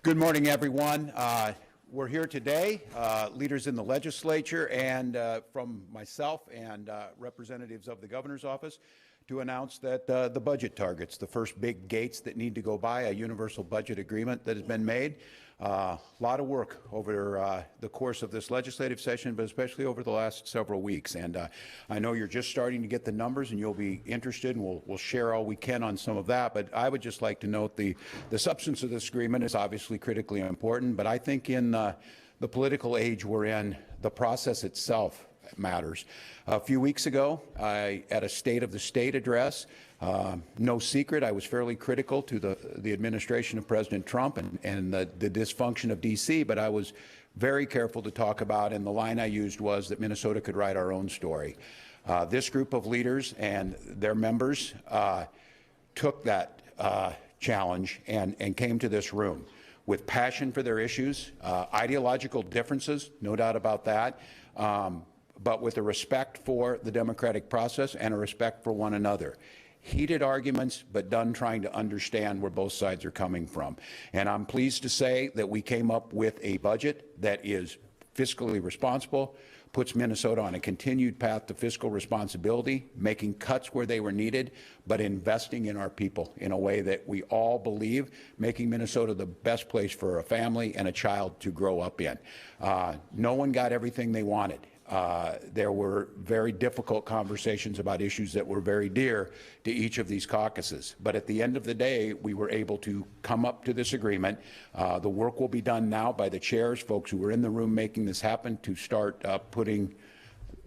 Good morning, everyone. We're here today, leaders in the legislature and from myself and representatives of the governor's office, to announce that the budget targets, the first big gates that need to go by, a universal budget agreement that has been made. A lot of work over the course of this legislative session, but especially over the last several weeks. And I know you're just starting to get the numbers, and you'll be interested, and we'll share all we can on some of that. But I would just like to note the substance of this agreement is obviously critically important, but I think in the political age we're in, the process itself matters. A few weeks ago, at a State of the State address, no secret, I was fairly critical to the administration of President Trump and the dysfunction of D.C., but I was very careful to talk about, and the line I used was that Minnesota could write our own story. This group of leaders and their members took that challenge and came to this room with passion for their issues, ideological differences, no doubt about that, but with a respect for the democratic process and a respect for one another. Heated arguments, but done trying to understand where both sides are coming from. And I'm pleased to say that we came up with a budget that is fiscally responsible, puts Minnesota on a continued path to fiscal responsibility, making cuts where they were needed, but investing in our people in a way that we all believe, making Minnesota the best place for a family and a child to grow up in. No one got everything they wanted. There were very difficult conversations about issues that were very dear to each of these caucuses. But at the end of the day, we were able to come up to this agreement. The work will be done now by the chairs, folks who were in the room making this happen, to start putting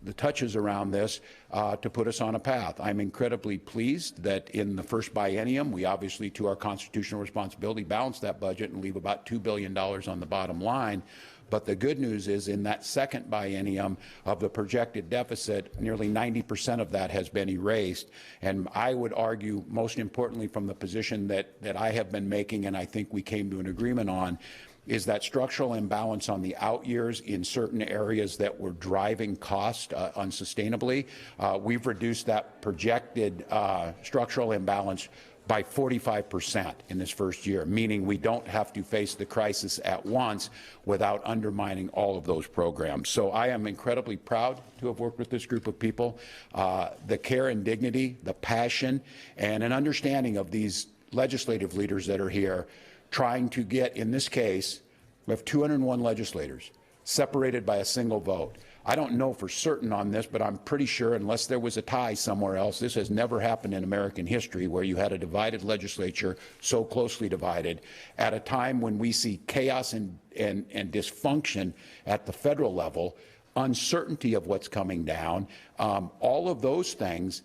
the touches around this to put us on a path. I'm incredibly pleased that in the first biennium, we obviously, to our constitutional responsibility, balanced that budget and leave about $2 billion on the bottom line. But the good news is, in that second biennium of the projected deficit, nearly 90% of that has been erased. And I would argue, most importantly, from the position that I have been making, and I think we came to an agreement on, is that structural imbalance on the out years in certain areas that were driving cost unsustainably. We've reduced that projected structural imbalance by 45% in this first year, meaning we don't have to face the crisis at once without undermining all of those programs. So I am incredibly proud to have worked with this group of people. The care and dignity, the passion, and an understanding of these legislative leaders that are here trying to get, in this case, we have 201 legislators separated by a single vote. I don't know for certain on this, but I'm pretty sure, unless there was a tie somewhere else, this has never happened in American history where you had a divided legislature, so closely divided, at a time when we see chaos and dysfunction at the federal level, uncertainty of what's coming down, all of those things.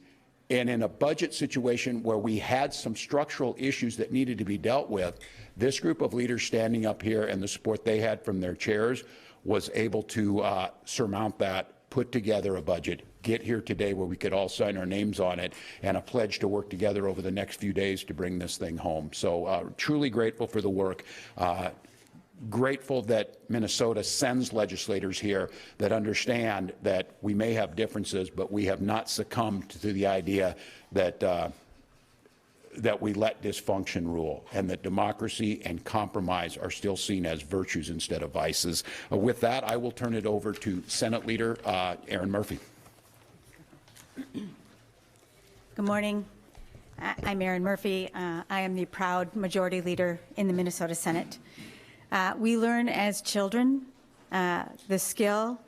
And in a budget situation where we had some structural issues that needed to be dealt with, this group of leaders standing up here and the support they had from their chairs was able to surmount that, put together a budget, get here today where we could all sign our names on it, and a pledge to work together over the next few days to bring this thing home. So truly grateful for the work. Grateful that Minnesota sends legislators here that understand that we may have differences, but we have not succumbed to the idea that that we let dysfunction rule, and that democracy and compromise are still seen as virtues instead of vices. With that, I will turn it over to Senate Leader Erin Murphy. Good morning. I'm Erin Murphy. I am the proud majority leader in the Minnesota Senate. We learn as children the skill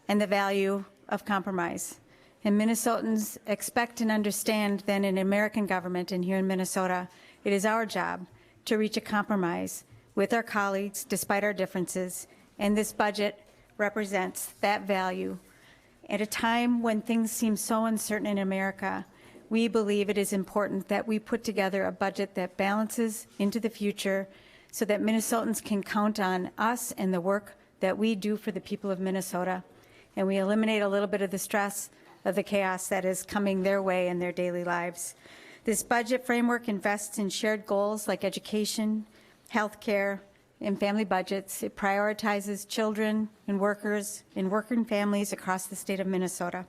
and the value of compromise. And Minnesotans expect and understand that in American government and here in Minnesota, it is our job to reach a compromise with our colleagues despite our differences. And this budget represents that value. At a time when things seem so uncertain in America, we believe it is important that we put together a budget that balances into the future so that Minnesotans can count on us and the work that we do for the people of Minnesota. And we eliminate a little bit of the stress of the chaos that is coming their way in their daily lives. This budget framework invests in shared goals like education, health care, and family budgets. It prioritizes children and workers and working families across the state of Minnesota.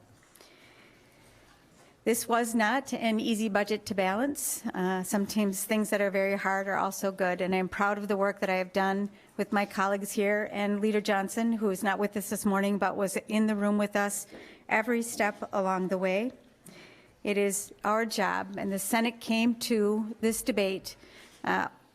This was not an easy budget to balance. Sometimes things that are very hard are also good, and I'm proud of the work that I have done with my colleagues here and Leader Johnson, who is not with us this morning but was in the room with us every step along the way. It is our job, and the Senate came to this debate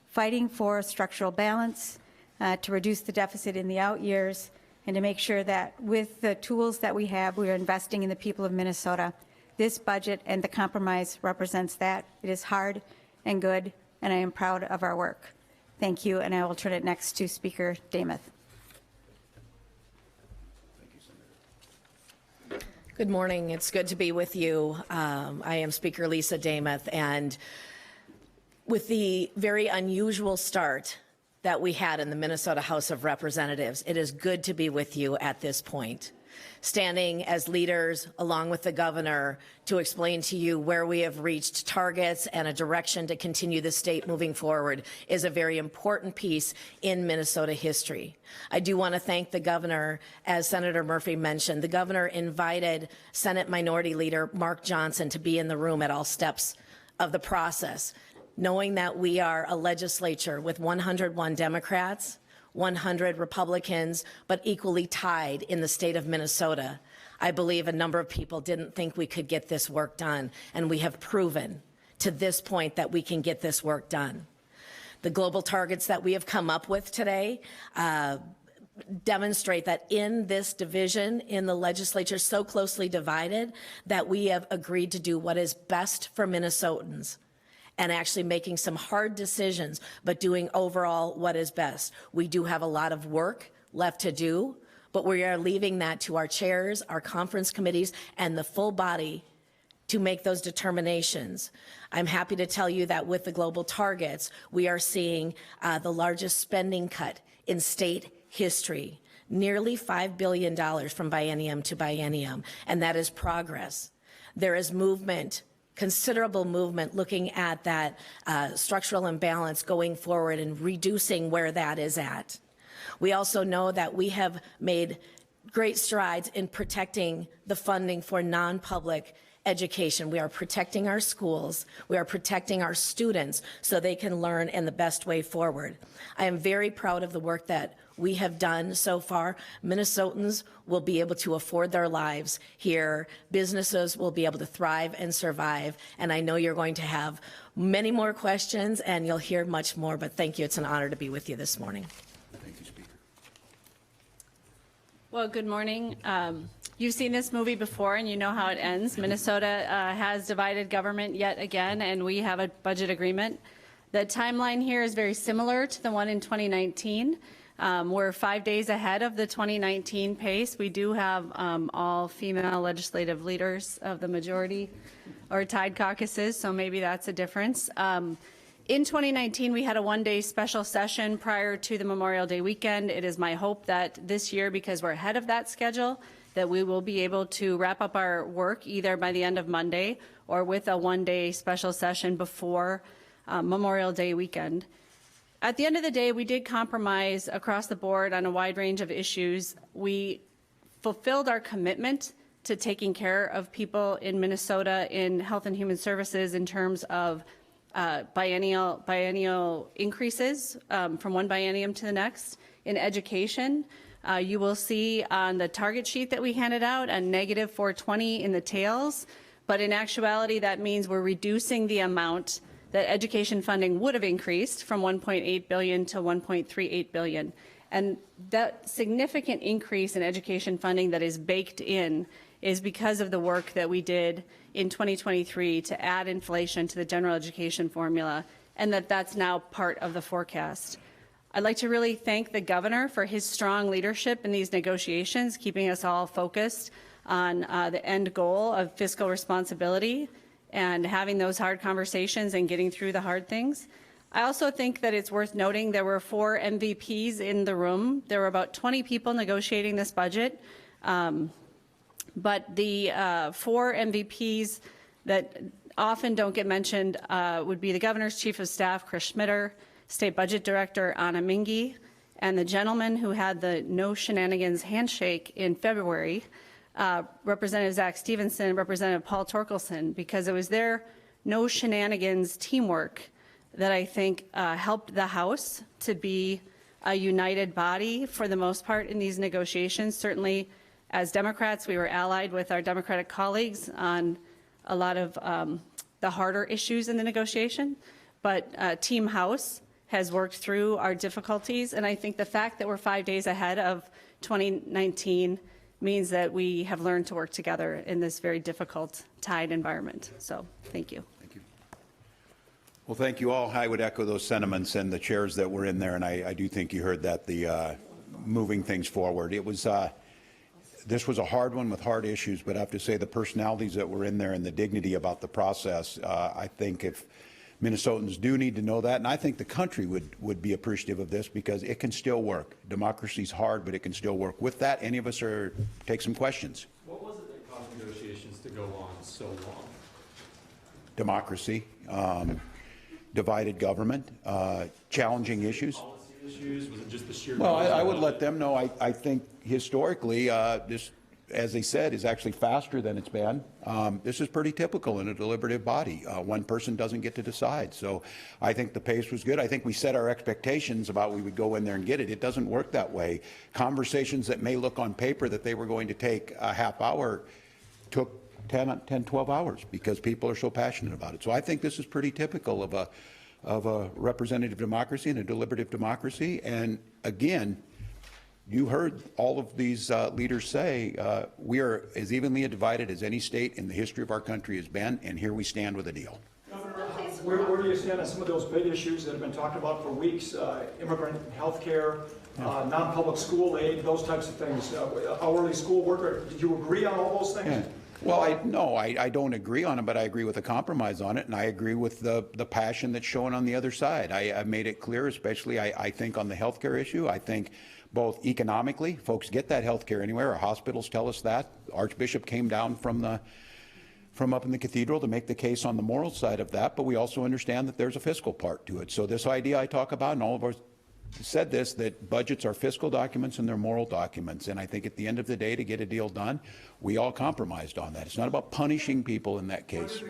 fighting for structural balance, to reduce the deficit in the out years, and to make sure that with the tools that we have, we are investing in the people of Minnesota. This budget and the compromise represents that. It is hard and good, and I am proud of our work. Thank you, and I will turn it next to Speaker Demuth. Good morning. It's good to be with you. I am Speaker Lisa Demuth, and with the very unusual start that we had in the Minnesota House of Representatives, it is good to be with you at this point, standing as leaders along with the governor to explain to you where we have reached targets and a direction to continue the state moving forward is a very important piece in Minnesota history. I do want to thank the governor. As Senator Murphy mentioned, the governor invited Senate Minority Leader Mark Johnson to be in the room at all steps of the process, knowing that we are a legislature with 101 Democrats, 100 Republicans, but equally tied in the state of Minnesota. I believe a number of people didn't think we could get this work done, and we have proven to this point that we can get this work done. The global targets that we have come up with today demonstrate that in this division in the legislature, so closely divided, that we have agreed to do what is best for Minnesotans, and actually making some hard decisions, but doing overall what is best. We do have a lot of work left to do, but we are leaving that to our chairs, our conference committees, and the full body to make those determinations. I'm happy to tell you that with the global targets, we are seeing the largest spending cut in state history, nearly $5 billion from biennium to biennium, and that is progress. There is movement, considerable movement looking at that structural imbalance going forward and reducing where that is at. We also know that we have made great strides in protecting the funding for non-public education. We are protecting our schools. We are protecting our students so they can learn in the best way forward. I am very proud of the work that we have done so far. Minnesotans will be able to afford their lives here. Businesses will be able to thrive and survive. And I know you're going to have many more questions and you'll hear much more, but thank you. It's an honor to be with you this morning. Thank you, Speaker. Well, good morning. You've seen this movie before and you know how it ends. Minnesota has divided government yet again, and we have a budget agreement. The timeline here is very similar to the one in 2019. We're 5 days ahead of the 2019 pace. We do have all female legislative leaders of the majority or tied caucuses, so maybe that's a difference. In 2019, we had a one-day special session prior to the Memorial Day weekend. It is my hope that this year, because we're ahead of that schedule, that we will be able to wrap up our work either by the end of Monday or with a one-day special session before Memorial Day weekend. At the end of the day, we did compromise across the board on a wide range of issues. We fulfilled our commitment to taking care of people in Minnesota in health and human services in terms of biennial increases from one biennium to the next. In education, you will see on the target sheet that we handed out a negative 420 in the tails, but in actuality that means we're reducing the amount that education funding would have increased from $1.8 billion to $1.38 billion. And that significant increase in education funding that is baked in is because of the work that we did in 2023 to add inflation to the general education formula, and that's now part of the forecast. I'd like to really thank the governor for his strong leadership in these negotiations, keeping us all focused on the end goal of fiscal responsibility and having those hard conversations and getting through the hard things. I also think that it's worth noting there were 4 MVPs in the room. There were about 20 people negotiating this budget, but the 4 MVPs that often don't get mentioned would be the governor's chief of staff, Chris Schmitter, State Budget Director Anna Mingy, and the gentleman who had the no shenanigans handshake in February, Representative Zach Stevenson, Representative Paul Torkelson, because it was their no shenanigans teamwork that I think helped the House to be a united body for the most part in these negotiations. Certainly, as Democrats, we were allied with our Democratic colleagues on a lot of the harder issues in the negotiation, but Team House has worked through our difficulties, and I think the fact that we're 5 days ahead of 2019 means that we have learned to work together in this very difficult tied environment. So, thank you. Thank you. Well, thank you all. I would echo those sentiments and the chairs that were in there, and I do think you heard that, the moving things forward. It was, this was a hard one with hard issues, but I have to say the personalities that were in there and the dignity about the process, I think if Minnesotans do need to know that, and I think the country would be appreciative of this because it can still work. Democracy's hard, but it can still work. With that, any of us take some questions. What was it that caused negotiations to go on so long? Democracy, divided government, challenging issues. Policy issues? Was it just the sheer? Well, I would let them know. I think historically, this, as they said, is actually faster than it's been. This is pretty typical in a deliberative body. One person doesn't get to decide. So I think the pace was good. I think we set our expectations about we would go in there and get it. It doesn't work that way. Conversations that may look on paper that they were going to take a half hour took 10, 12 hours because people are so passionate about it. So I think this is pretty typical of a representative democracy and a deliberative democracy. And again, you heard all of these leaders say we are as evenly divided as any state in the history of our country has been, and here we stand with a deal. Governor, where do you stand on some of those big issues that have been talked about for weeks, immigrant health care, non-public school aid, those types of things, hourly school worker? Did you agree on all those things? Yeah. Well, I don't agree on it, but I agree with the compromise on it, and I agree with the passion that's shown on the other side. I made it clear, especially I think on the health care issue, I think both economically, folks get that health care anywhere. Our hospitals tell us that. Archbishop came down from up in the cathedral to make the case on the moral side of that, but we also understand that there's a fiscal part to it. So this idea I talk about, and all of us said this, that budgets are fiscal documents and they're moral documents. And I think at the end of the day, to get a deal done, we all compromised on that. It's not about punishing people in that case.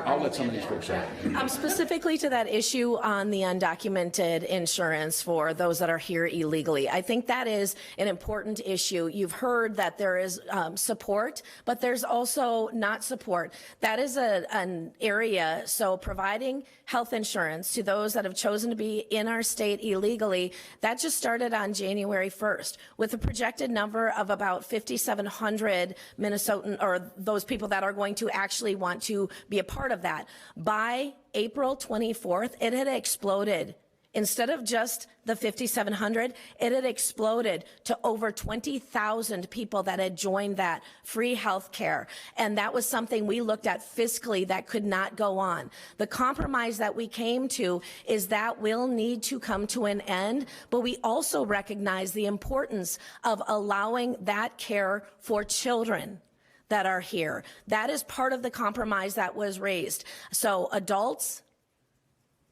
I'll let some of these folks say. Specifically to that issue on the undocumented insurance for those that are here illegally, I think that is an important issue. You've heard that there is support, but there's also not support. That is an area, so providing health insurance to those that have chosen to be in our state illegally, that just started on January 1st with a projected number of about 5,700 Minnesotan, or those people that are going to actually want to be a part of that. By April 24th, it had exploded. Instead of just the 5,700, it had exploded to over 20,000 people that had joined that free health care. And that was something we looked at fiscally that could not go on. The compromise that we came to is that will need to come to an end, but we also recognize the importance of allowing that care for children that are here. That is part of the compromise that was raised. So adults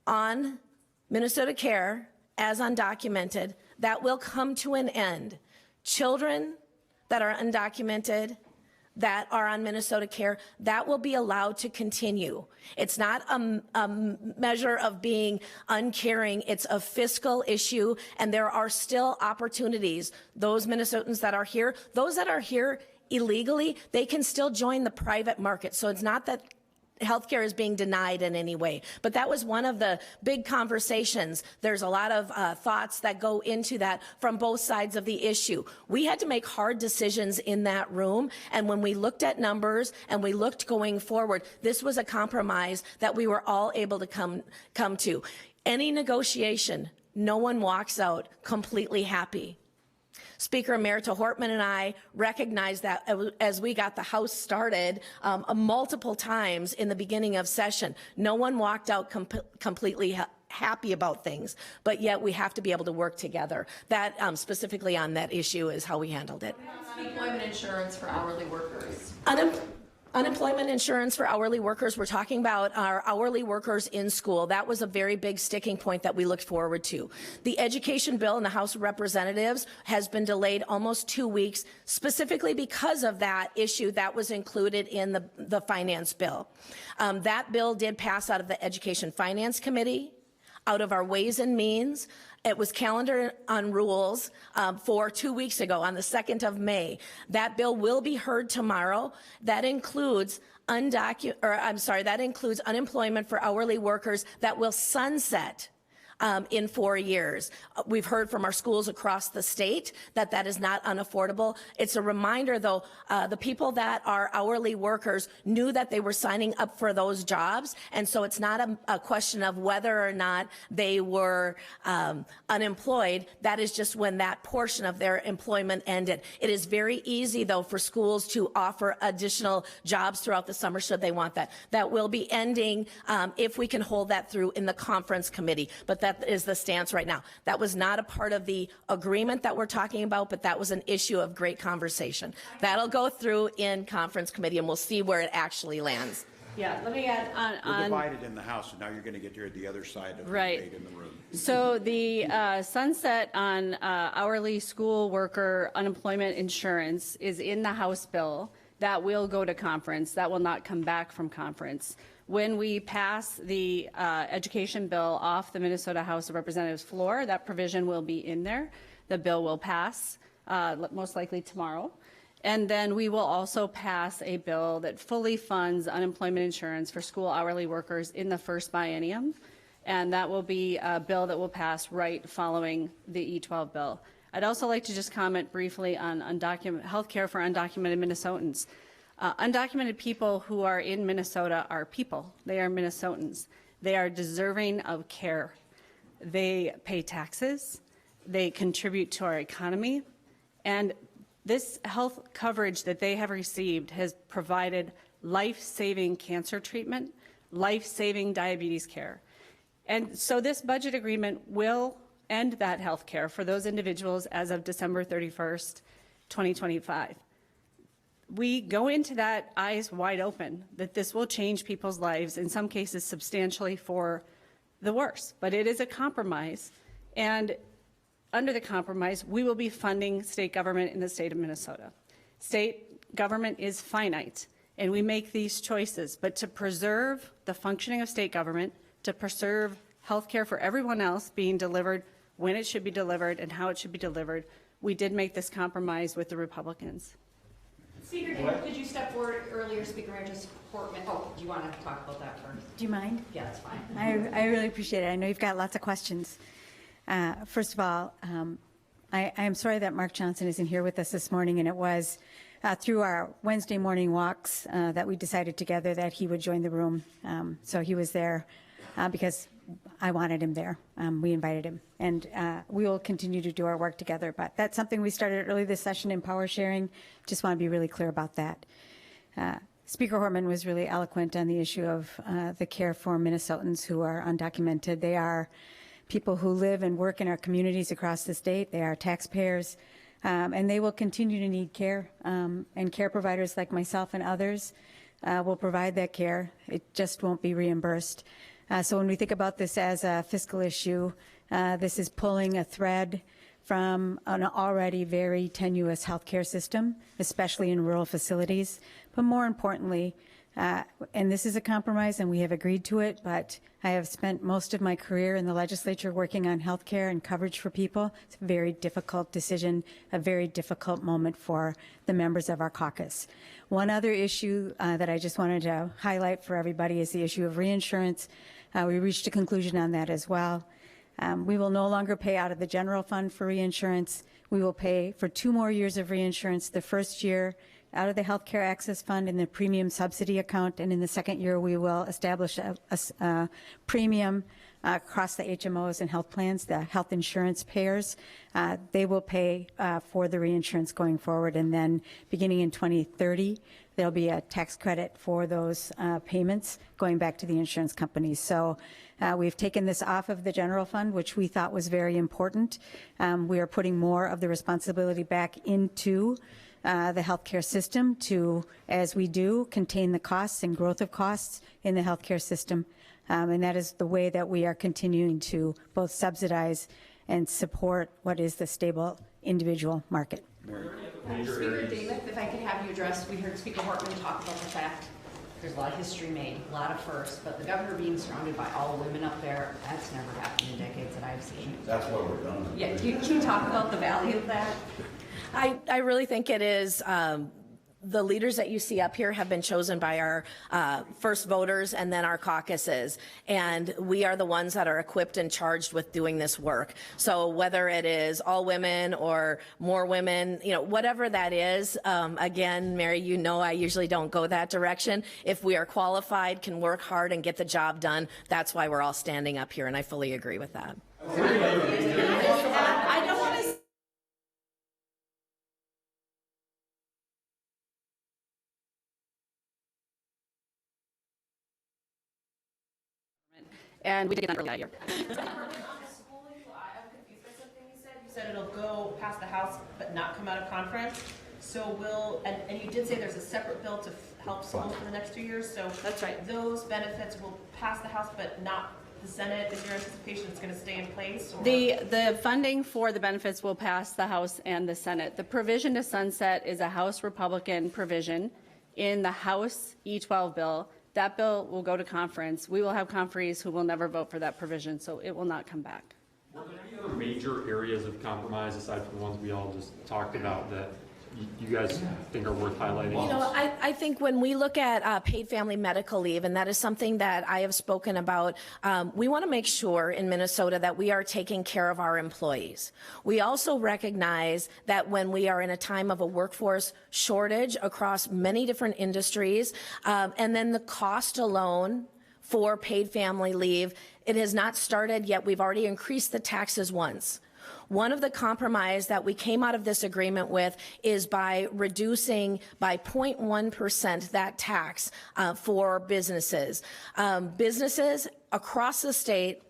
on Minnesota Care, as undocumented, that will come to an end. Children that are undocumented, that are on Minnesota Care, that will be allowed to continue. It's not a measure of being uncaring, it's a fiscal issue, and there are still opportunities. Those Minnesotans that are here, those that are here illegally, they can still join the private market. So it's not that healthcare is being denied in any way. But that was one of the big conversations. There's a lot of thoughts that go into that from both sides of the issue. We had to make hard decisions in that room. And when we looked at numbers and we looked going forward, this was a compromise that we were all able to come to. Any negotiation, no one walks out completely happy. Speaker Emerita Hortman and I recognized that as we got the House started multiple times in the beginning of session. No one walked out completely happy about things, but yet we have to be able to work together. That specifically on that issue is how we handled it. Unemployment insurance for hourly workers. Unemployment insurance for hourly workers. We're talking about our hourly workers in school. That was a very big sticking point that we looked forward to. The education bill in the House of Representatives has been delayed almost 2 weeks, specifically because of that issue that was included in the finance bill. That bill did pass out of the Education Finance Committee, out of our Ways and Means. It was calendared on rules for 2 weeks ago on the 2nd of May. That bill will be heard tomorrow. That includes that includes unemployment for hourly workers that will sunset in 4 years. We've heard from our schools across the state that that is not unaffordable. It's a reminder, though, the people that are hourly workers knew that they were signing up for those jobs, and so it's not a question of whether or not they were unemployed. That is just when that portion of their employment ended. It is very easy, though, for schools to offer additional jobs throughout the summer should they want that. That will be ending if we can hold that through in the conference committee, but that is the stance right now. That was not a part of the agreement that we're talking about, but that was an issue of great conversation. That'll go through in conference committee, and we'll see where it actually lands. Yeah, let me add We're divided in the House, and now you're going to get to the other side of the Right. debate in the room. So the sunset on hourly school worker unemployment insurance is in the House bill. That will go to conference. That will not come back from conference. When we pass the education bill off the Minnesota House of Representatives floor, that provision will be in there. The bill will pass most likely tomorrow. And then we will also pass a bill that fully funds unemployment insurance for school hourly workers in the first biennium. And that will be a bill that will pass right following the E12 bill. I'd also like to just comment briefly on health care for undocumented Minnesotans. Undocumented people who are in Minnesota are people. They are Minnesotans. They are deserving of care. They pay taxes. They contribute to our economy. And this health coverage that they have received has provided life-saving cancer treatment, life-saving diabetes care. And so this budget agreement will end that health care for those individuals as of December 31st, 2025. We go into that eyes wide open that this will change people's lives, in some cases substantially for the worse. But it is a compromise, and under the compromise, we will be funding state government in the state of Minnesota. State government is finite, and we make these choices. But to preserve the functioning of state government, to preserve health care for everyone else being delivered when it should be delivered and how it should be delivered, we did make this compromise with the Republicans. Speaker Dale, could you step forward earlier, Speaker Regis Portman? Oh, do you want to talk about that first? Do you mind? Yeah, that's fine. I really appreciate it. I know you've got lots of questions. First of all, I am sorry that Mark Johnson isn't here with us this morning, and it was through our Wednesday morning walks that we decided together that he would join the room. So he was there because I wanted him there. We invited him, and we will continue to do our work together. But that's something we started early this session in power sharing. Just want to be really clear about that. Speaker Hortman was really eloquent on the issue of the care for Minnesotans who are undocumented. They are people who live and work in our communities across the state. They are taxpayers, and they will continue to need care. And care providers like myself and others will provide that care. It just won't be reimbursed. So when we think about this as a fiscal issue, this is pulling a thread from an already very tenuous healthcare system, especially in rural facilities. But more importantly, and this is a compromise and we have agreed to it, but I have spent most of my career in the legislature working on healthcare and coverage for people. It's a very difficult decision, a very difficult moment for the members of our caucus. One other issue that I just wanted to highlight for everybody is the issue of reinsurance. We reached a conclusion on that as well. We will no longer pay out of the general fund for reinsurance. We will pay for 2 more years of reinsurance. The first year out of the Healthcare Access Fund in the premium subsidy account, and in the second year we will establish a premium across the HMOs and health plans, the health insurance payers. They will pay for the reinsurance going forward, and then beginning in 2030, there'll be a tax credit for those payments going back to the insurance companies. So we've taken this off of the general fund, which we thought was very important. We are putting more of the responsibility back into the healthcare system to, as we do, contain the costs and growth of costs in the healthcare system. And that is the way that we are continuing to both subsidize and support what is the stable individual market. Speaker Davis, if I could have you address, we heard Speaker Hortman talk about the fact there's a lot of history made, a lot of firsts, but the governor being surrounded by all women up there, that's never happened in decades that I've seen. That's what we're done. Yeah, can you talk about the value of that? I really think it is, the leaders that you see up here have been chosen by our first voters and then our caucuses. And we are the ones that are equipped and charged with doing this work. So whether it is all women or more women, you know, whatever that is, again, Mary, you know I usually don't go that direction. If we are qualified, can work hard and get the job done, that's why we're all standing up here, and I fully agree with that. I don't want to. And we did get that early that year. I'm confused by something you said. You said it'll go past the House but not come out of conference. So will, and you did say there's a separate bill to help schools for the next 2 years. So That's right. Those benefits will pass the House but not the Senate. Is your anticipation it's going to stay in place? Or? The funding for the benefits will pass the House and the Senate. The provision to sunset is a House Republican provision in the House E-12 bill. That bill will go to conference. We will have conferees who will never vote for that provision, so it will not come back. Were there any other major areas of compromise aside from the ones we all just talked about that you guys think are worth highlighting? You know, I think when we look at paid family medical leave, and that is something that I have spoken about, we want to make sure in Minnesota that we are taking care of our employees. We also recognize that when we are in a time of a workforce shortage across many different industries, and then the cost alone for paid family leave, it has not started yet. We've already increased the taxes once. One of the compromise that we came out of this agreement with is by reducing by 0.1% that tax for businesses. Businesses across the state,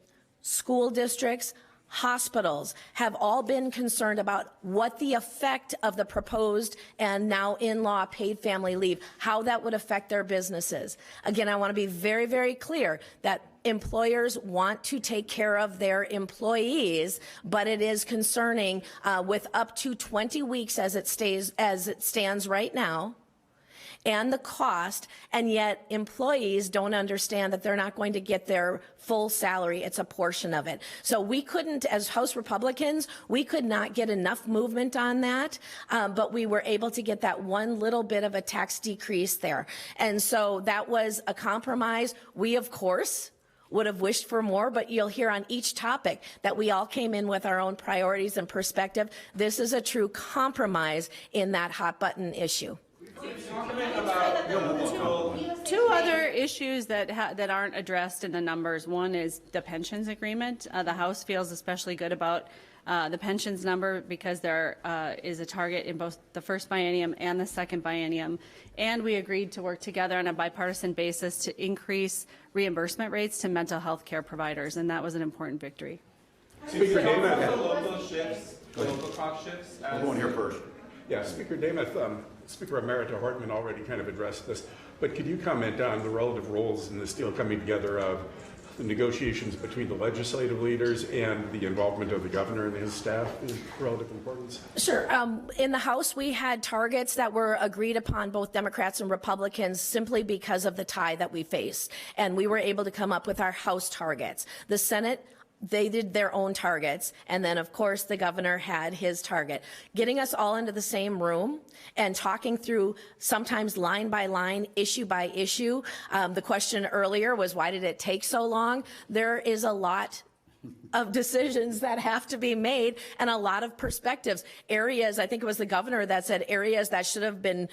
school districts, hospitals have all been concerned about what the effect of the proposed and now in-law paid family leave, how that would affect their businesses. Again, I want to be very, very clear that employers want to take care of their employees, but it is concerning with up to 20 weeks as it stands right now, and the cost, and yet employees don't understand that they're not going to get their full salary. It's a portion of it. So we couldn't, as House Republicans, we could not get enough movement on that, but we were able to get that one little bit of a tax decrease there. And so that was a compromise. We, of course, would have wished for more, but you'll hear on each topic that we all came in with our own priorities and perspective. This is a true compromise in that hot button issue. Two other issues that aren't addressed in the numbers. One is the pensions agreement. The House feels especially good about the pensions number because there is a target in both the first biennium and the second biennium. And we agreed to work together on a bipartisan basis to increase reimbursement rates to mental health care providers, and that was an important victory. Speaker Damon. Local shifts, local cost shifts. We're going here first. Yeah, Speaker Damon, Speaker Emerita Hartman already kind of addressed this, but could you comment on the relative roles in this deal coming together of the negotiations between the legislative leaders and the involvement of the governor and his staff in relative importance? Sure. In the House, we had targets that were agreed upon both Democrats and Republicans simply because of the tie that we faced. And we were able to come up with our House targets. The Senate, they did their own targets, and then of course the governor had his target. Getting us all into the same room and talking through sometimes line by line, issue by issue. The question earlier was, why did it take so long? There is a lot of decisions that have to be made and a lot of perspectives. Areas, I think it was the governor that said areas that should have been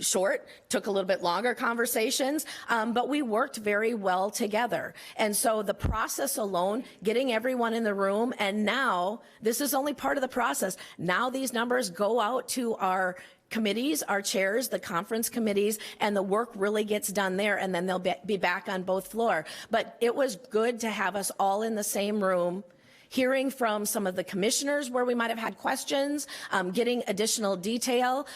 short, took a little bit longer conversations, but we worked very well together. And so the process alone, getting everyone in the room, and now this is only part of the process. Now these numbers go out to our committees, our chairs, the conference committees, and the work really gets done there, and then they'll be back on both floor. But it was good to have us all in the same room, hearing from some of the commissioners where we might have had questions, getting additional detail.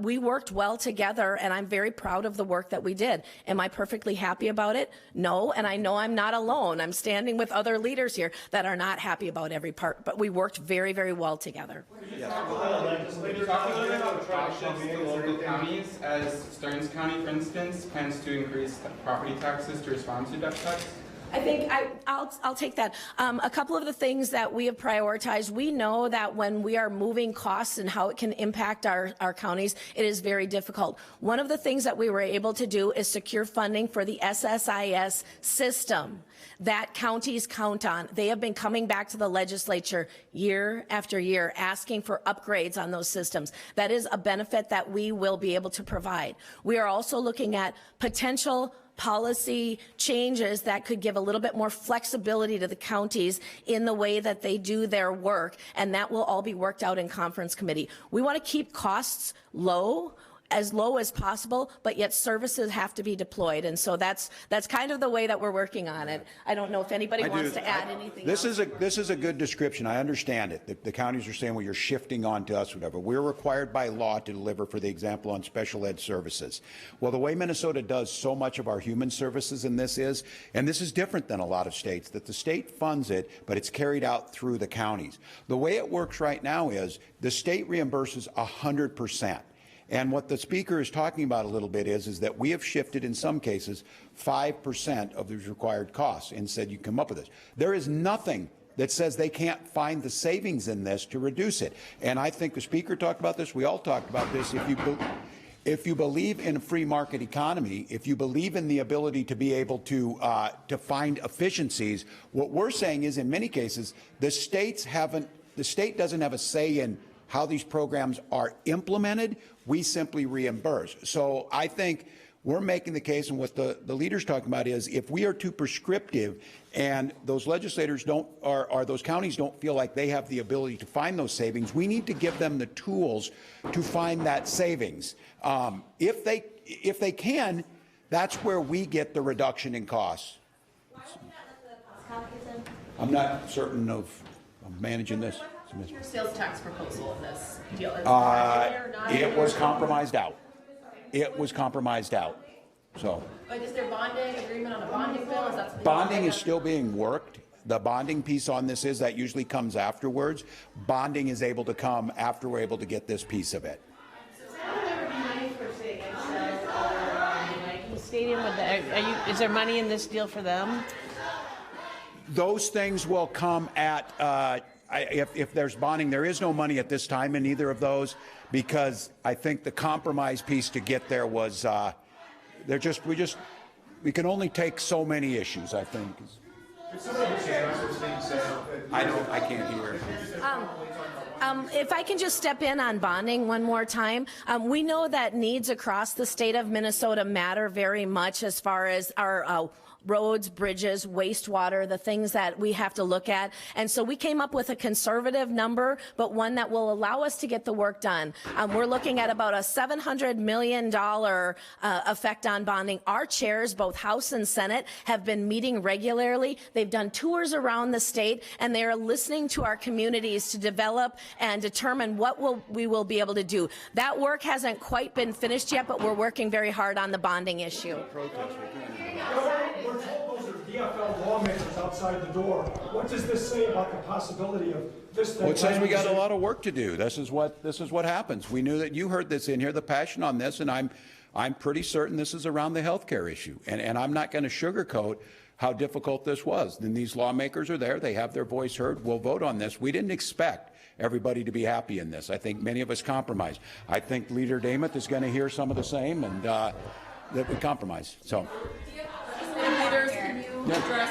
We worked well together, and I'm very proud of the work that we did. Am I perfectly happy about it? No, and I know I'm not alone. I'm standing with other leaders here that are not happy about every part, but we worked very, very well together. Can you talk a little bit about projects to local counties, as Stearns County, for instance, plans to increase property taxes to respond to debt cuts? I think I'll take that. A couple of the things that we have prioritized, we know that when we are moving costs and how it can impact our counties, it is very difficult. One of the things that we were able to do is secure funding for the SSIS system that counties count on. They have been coming back to the legislature year after year asking for upgrades on those systems. That is a benefit that we will be able to provide. We are also looking at potential policy changes that could give a little bit more flexibility to the counties in the way that they do their work, and that will all be worked out in conference committee. We want to keep costs low as possible, but yet services have to be deployed, and so that's kind of the way that we're working on it. I don't know if anybody wants to add anything This else. is a good description. I understand it. The counties are saying, well, you're shifting on to us, whatever. We're required by law to deliver, for the example, on special ed services. Well, the way Minnesota does so much of our human services in this is, and this is different than a lot of states, that the state funds it, but it's carried out through the counties. The way it works right now is the state reimburses 100%. And what the speaker is talking about a little bit is that we have shifted in some cases 5% of the required costs and said you come up with this. There is nothing that says they can't find the savings in this to reduce it. And I think the speaker talked about this. We all talked about this. If you believe in a free market economy, if you believe in the ability to be able to find efficiencies, what we're saying is in many cases the state doesn't have a say in how these programs are implemented. We simply reimburse. So I think we're making the case, and what the leader's talking about is, if we are too prescriptive and those legislators don't, or those counties don't feel like they have the ability to find those savings, we need to give them the tools to find that savings. If they can, that's where we get the reduction in costs. I'm not certain of managing this. What's your sales tax proposal in this deal? It was compromised out. It was compromised out. So. But is there bonding agreement on a bonding bill? Is that something? Bonding is still being worked. The bonding piece on this is that usually comes afterwards. Bonding is able to come after we're able to get this piece of it. Stadium, is there money in this deal for them? Those things will come at, if there's bonding, there is no money at this time in either of those, because I think the compromise piece to get there was, we can only take so many issues, I think. I can't hear. If I can just step in on bonding one more time, we know that needs across the state of Minnesota matter very much as far as our roads, bridges, wastewater, the things that we have to look at. And so we came up with a conservative number, but one that will allow us to get the work done. We're looking at about a $700 million effect on bonding. Our chairs, both House and Senate, have been meeting regularly. They've done tours around the state, and they are listening to our communities to develop and determine what we will be able to do. That work hasn't quite been finished yet, but we're working very hard on the bonding issue. We're told those are DFL lawmakers outside the door. What does this say about the possibility of this thing? Well, it says we got a lot of work to do. This is what happens. We knew that you heard this in here, the passion on this, and I'm pretty certain this is around the health care issue. And I'm not going to sugarcoat how difficult this was. And these lawmakers are there. They have their voice heard. We'll vote on this. We didn't expect everybody to be happy in this. I think many of us compromised. I think Leader Dameth is going to hear some of the same, and that we compromise. So. Leaders, can you address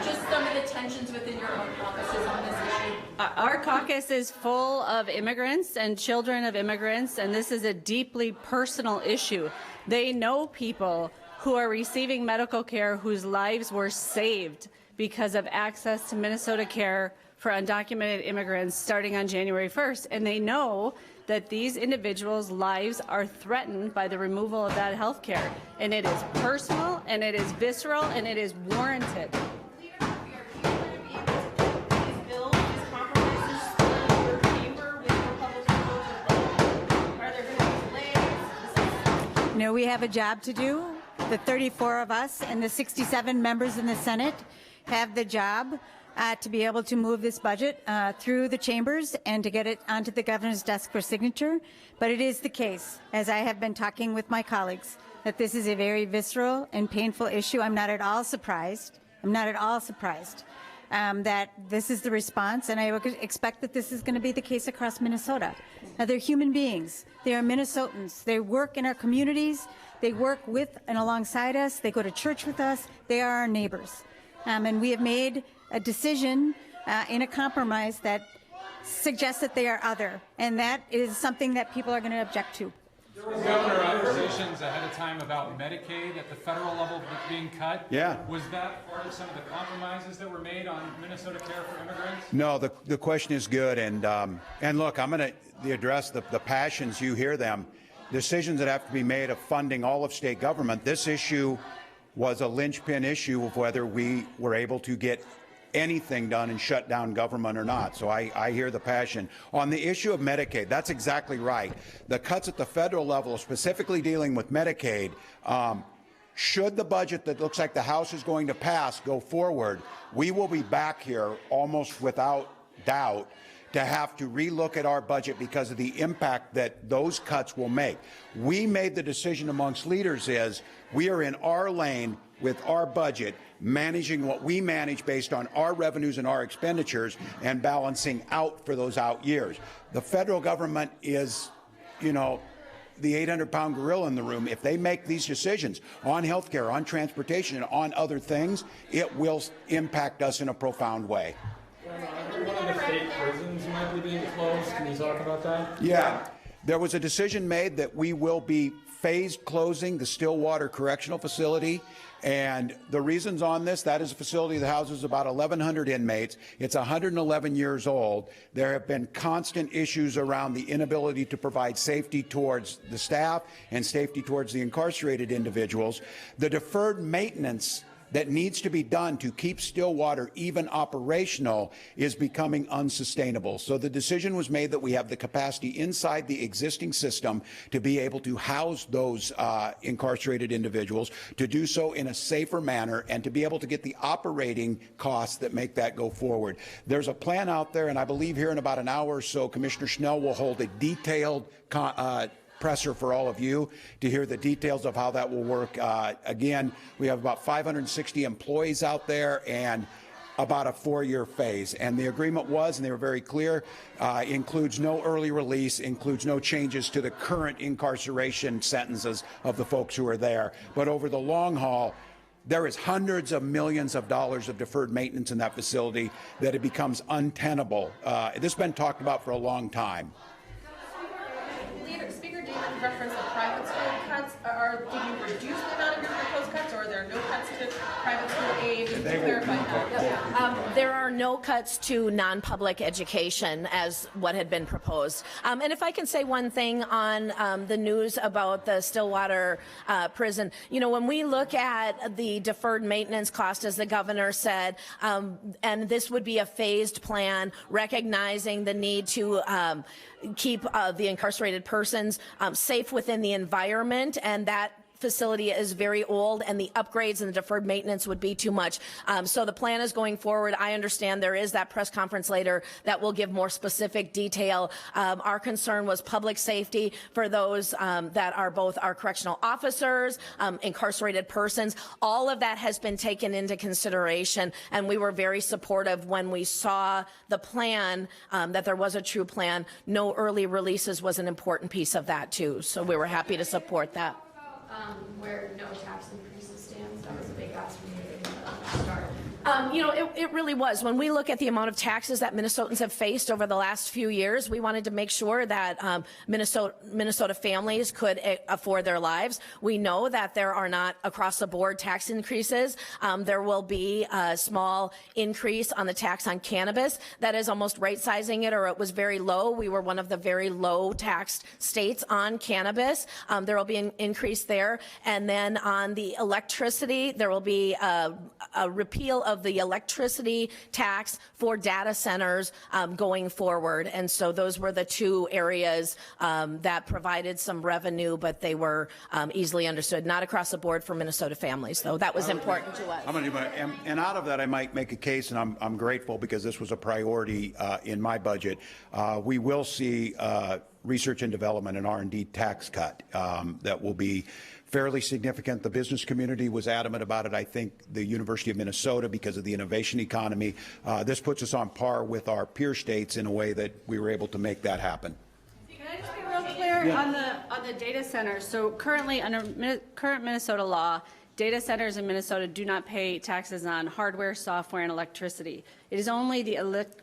just some of the tensions within your own caucuses on this issue? Our caucus is full of immigrants and children of immigrants, and this is a deeply personal issue. They know people who are receiving medical care whose lives were saved because of access to Minnesota care for undocumented immigrants starting on January 1st, and they know that these individuals' lives are threatened by the removal of that health care. And it is personal, and it is visceral, and it is warranted. These bills we have a job to do. The 34 of us and the 67 members in the Senate have the job to be able to move this budget through the chambers and to get it onto the governor's desk for signature. But it is the case, as I have been talking with my colleagues, that this is a very visceral and painful issue. I'm not at all surprised. That this is the response, and I would expect that this is going to be the case across Minnesota. Now, they're human beings. They are Minnesotans. They work in our communities. They work with and alongside us. They go to church with us. They are our neighbors. And we have made a decision in a compromise that suggests that they are other, and that is something that people are going to object to. Governor, oppositions ahead of time about Medicaid at the federal level being cut. Yeah. Was that part of some of the compromises that were made on Minnesota Care for Immigrants? No, the question is good, and look, I'm going to address the passions. You hear them. Decisions that have to be made of funding all of state government. This issue was a linchpin issue of whether we were able to get anything done and shut down government or not. So I hear the passion. On the issue of Medicaid, that's exactly right. The cuts at the federal level, specifically dealing with Medicaid, should the budget that looks like the House is going to pass go forward, we will be back here almost without doubt to have to relook at our budget because of the impact that those cuts will make. We made the decision amongst leaders is we are in our lane with our budget, managing what we manage based on our revenues and our expenditures and balancing out for those out years. The federal government is, the 800-pound gorilla in the room. If they make these decisions on health care, on transportation, and on other things, it will impact us in a profound way. One of the state prisons might be being closed. Can you talk about that? Yeah. There was a decision made that we will be phased closing the Stillwater Correctional Facility. And the reasons on this, that is a facility that houses about 1,100 inmates. It's 111 years old. There have been constant issues around the inability to provide safety towards the staff and safety towards the incarcerated individuals. The deferred maintenance that needs to be done to keep Stillwater even operational is becoming unsustainable. So the decision was made that we have the capacity inside the existing system to be able to house those incarcerated individuals, to do so in a safer manner, and to be able to get the operating costs that make that go forward. There's a plan out there, and I believe here in about an hour or so, Commissioner Schnell will hold a detailed presser for all of you to hear the details of how that will work. Again, we have about 560 employees out there and about a 4-year phase. And the agreement was, and they were very clear, includes no early release, includes no changes to the current incarceration sentences of the folks who are there. But over the long haul, there is hundreds of millions of dollars of deferred maintenance in that facility that it becomes untenable. This has been talked about for a long time. Speaker David referenced the private school cuts. Did you reduce the amount of your proposed cuts, or are there no cuts to private school aid? Just to clarify that. There are no cuts to non-public education as what had been proposed. And if I can say one thing on the news about the Stillwater prison, when we look at the deferred maintenance cost, as the governor said, and this would be a phased plan, recognizing the need to keep the incarcerated persons safe within the environment, and that facility is very old, and the upgrades and the deferred maintenance would be too much. So the plan is going forward. I understand there is that press conference later that will give more specific detail. Our concern was public safety for those that are both our correctional officers, incarcerated persons. All of that has been taken into consideration, and we were very supportive when we saw the plan, that there was a true plan. No early releases was an important piece of that too. So we were happy to support that. Where no tax increases stands. That was a big ask from you to start. It really was. When we look at the amount of taxes that Minnesotans have faced over the last few years, we wanted to make sure that Minnesota families could afford their lives. We know that there are not across-the-board tax increases. There will be a small increase on the tax on cannabis. That is almost right-sizing it, or it was very low. We were one of the very low-taxed states on cannabis. There will be an increase there. And then on the electricity, there will be a repeal of of the electricity tax for data centers going forward. And so those were the two areas that provided some revenue, but they were easily understood. Not across the board for Minnesota families, though. That was important to us. And out of that, I might make a case, and I'm grateful because this was a priority in my budget. We will see research and development and R&D tax cut that will be fairly significant. The business community was adamant about it. I think the University of Minnesota, because of the innovation economy, this puts us on par with our peer states in a way that we were able to make that happen. Can I just be real clear on the data centers? So currently, under current Minnesota law, data centers in Minnesota do not pay taxes on hardware, software, and electricity. It is only the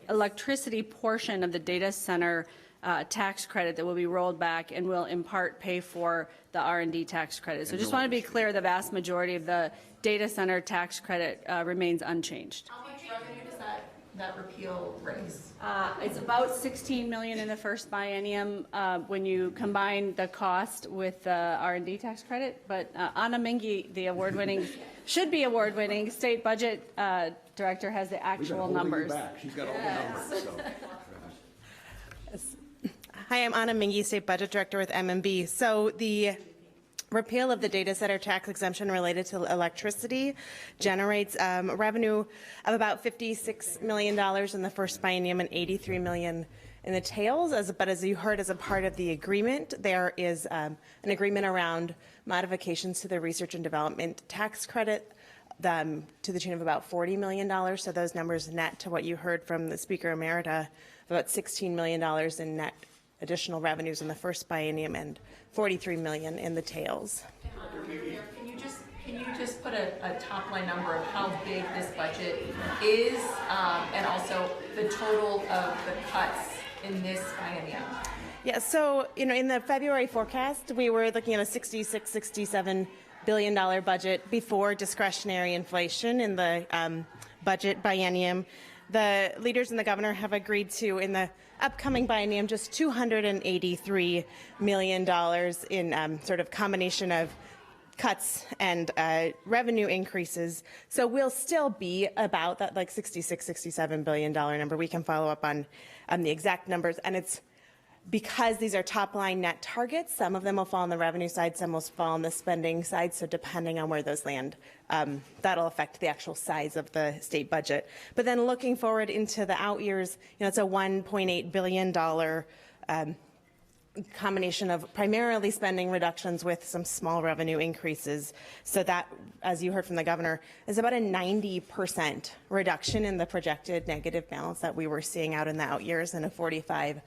electricity portion of the data center tax credit that will be rolled back and will in part pay for the R&D tax credit. So just want to be clear, the vast majority of the data center tax credit remains unchanged. How much revenue does that repeal raise? It's about $16 million in the first biennium when you combine the cost with the R&D tax credit. But Anna Mingy, the award-winning, should be award-winning state budget director, has the actual numbers. She's got all the numbers. So. Hi, I'm Anna Mingy, State Budget Director with MMB. So the repeal of the data center tax exemption related to electricity generates revenue of about $56 million in the first biennium and $83 million in the tails. But as you heard, as a part of the agreement, there is an agreement around modifications to the research and development tax credit to the tune of about $40 million. So those numbers net to what you heard from the Speaker Emerita, about $16 million in net additional revenues in the first biennium and $43 million in the tails. Can you just put a top line number of how big this budget is, and also the total of the cuts in this biennium? Yeah, so in the February forecast, we were looking at a $66-67 billion budget before discretionary inflation in the budget biennium. The leaders and the governor have agreed to, in the upcoming biennium, just $283 million in sort of combination of cuts and revenue increases. So we'll still be about that like $66-67 billion number. We can follow up on the exact numbers, and it's because these are top line net targets. Some of them will fall on the revenue side, some will fall on the spending side. So depending on where those land, that'll affect the actual size of the state budget. But then looking forward into the out years, it's a $1.8 billion combination of primarily spending reductions with some small revenue increases. So that, as you heard from the governor, is about a 90% reduction in the projected negative balance that we were seeing out in the out years, and a 45%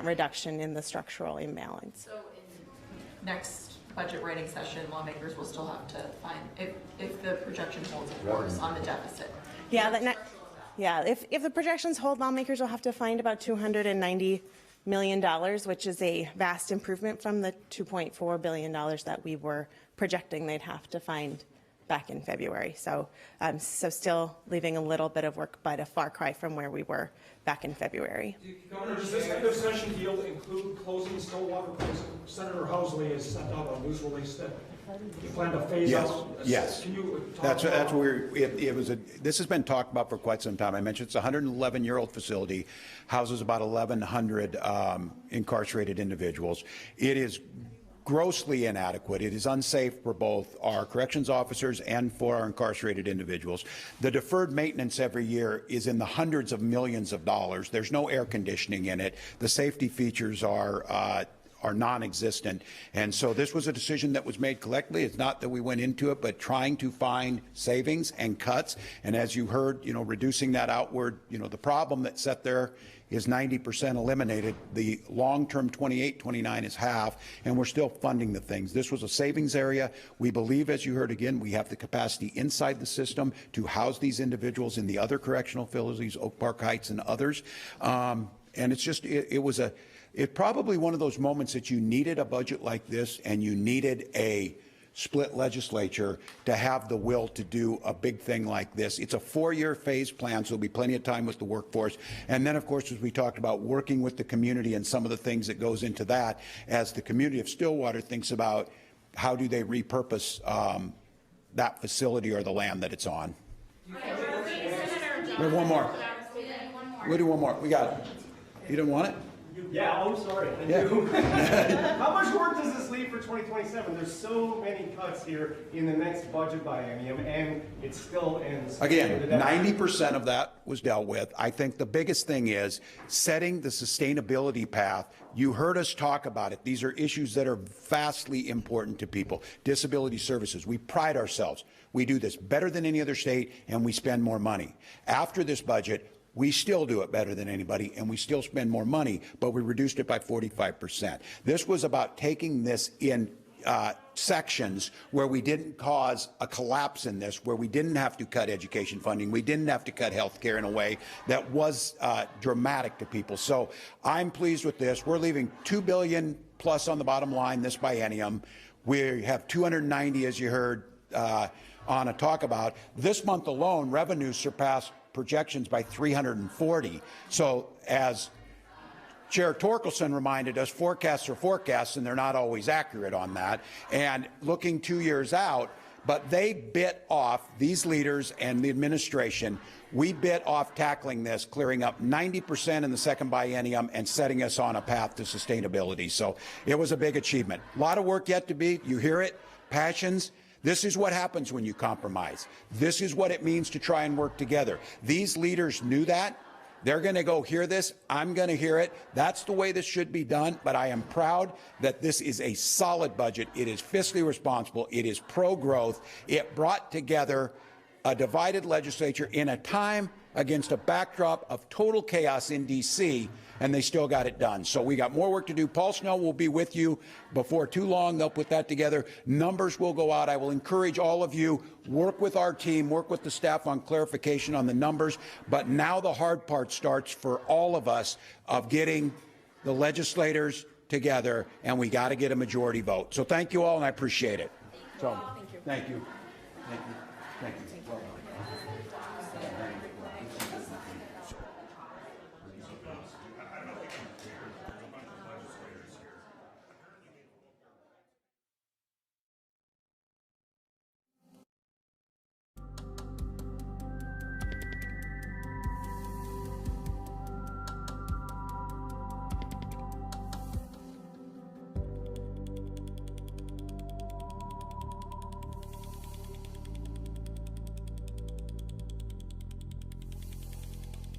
reduction in the structural imbalance. So in next budget writing session, lawmakers will still have to find, if the projection holds, of course, on the deficit. Yeah, if the projections hold, lawmakers will have to find about $290 million, which is a vast improvement from the $2.4 billion that we were projecting they'd have to find back in February. So still leaving a little bit of work, but a far cry from where we were back in February. Governor, does this end of session deal include closing Stillwater? Because Senator Housley has sent out a news release that you plan to phase out. Yes. Can you That's where this has been talked about for quite some time. I mentioned it's a 111-year-old facility, houses about 1,100 incarcerated individuals. It is grossly inadequate. It is unsafe for both our corrections officers and for our incarcerated individuals. The deferred maintenance every year is in the hundreds of millions of dollars. There's no air conditioning in it. The safety features are non-existent. And so this was a decision that was made collectively. It's not that we went into it, but trying to find savings and cuts. And as you heard, reducing that outward, the problem that's set there is 90% eliminated. The long-term 28, 29 is half, and we're still funding the things. This was a savings area. We believe, as you heard again, we have the capacity inside the system to house these individuals in the other correctional facilities, Oak Park Heights and others. And it's just, it's probably one of those moments that you needed a budget like this, and you needed a split legislature to have the will to do a big thing like this. It's a 4-year phase plan, so there'll be plenty of time with the workforce. And then, of course, as we talked about, working with the community and some of the things that goes into that, as the community of Stillwater thinks about how do they repurpose that facility or the land that it's on. Is We have one more. We'll do one more. We got it. You didn't want it? Yeah, I'm sorry. I Yeah. do. How much work does this leave for 2027? There's so many cuts here in the next budget biennium, and it still ends. Again, 90% of that was dealt with. I think the biggest thing is setting the sustainability path. You heard us talk about it. These are issues that are vastly important to people. Disability services. We pride ourselves. We do this better than any other state, and we spend more money. After this budget, we still do it better than anybody, and we still spend more money, but we reduced it by 45%. This was about taking this in sections where we didn't cause a collapse in this, where we didn't have to cut education funding, we didn't have to cut health care in a way that was dramatic to people. So I'm pleased with this. We're leaving $2 billion plus on the bottom line this biennium. We have 290, as you heard Anna talk about. This month alone, revenues surpassed projections by 340. So as Chair Torkelson reminded us, forecasts are forecasts, and they're not always accurate on that. And looking 2 years out, but they bit off, these leaders and the administration, we bit off tackling this, clearing up 90% in the second biennium and setting us on a path to sustainability. So it was a big achievement. A lot of work yet to be, you hear it, passions. This is what happens when you compromise. This is what it means to try and work together. These leaders knew that. They're going to go hear this. I'm going to hear it. That's the way this should be done. But I am proud that this is a solid budget. It is fiscally responsible. It is pro-growth. It brought together a divided legislature in a time against a backdrop of total chaos in D.C., and they still got it done. So we got more work to do. Paul Snell will be with you before too long. They'll put that together. Numbers will go out. I will encourage all of you, work with our team, work with the staff on clarification on the numbers. But now the hard part starts for all of us of getting the legislators together, and we got to get a majority vote. So thank you all, and I appreciate it. So, thank you. Thank you. Thank you.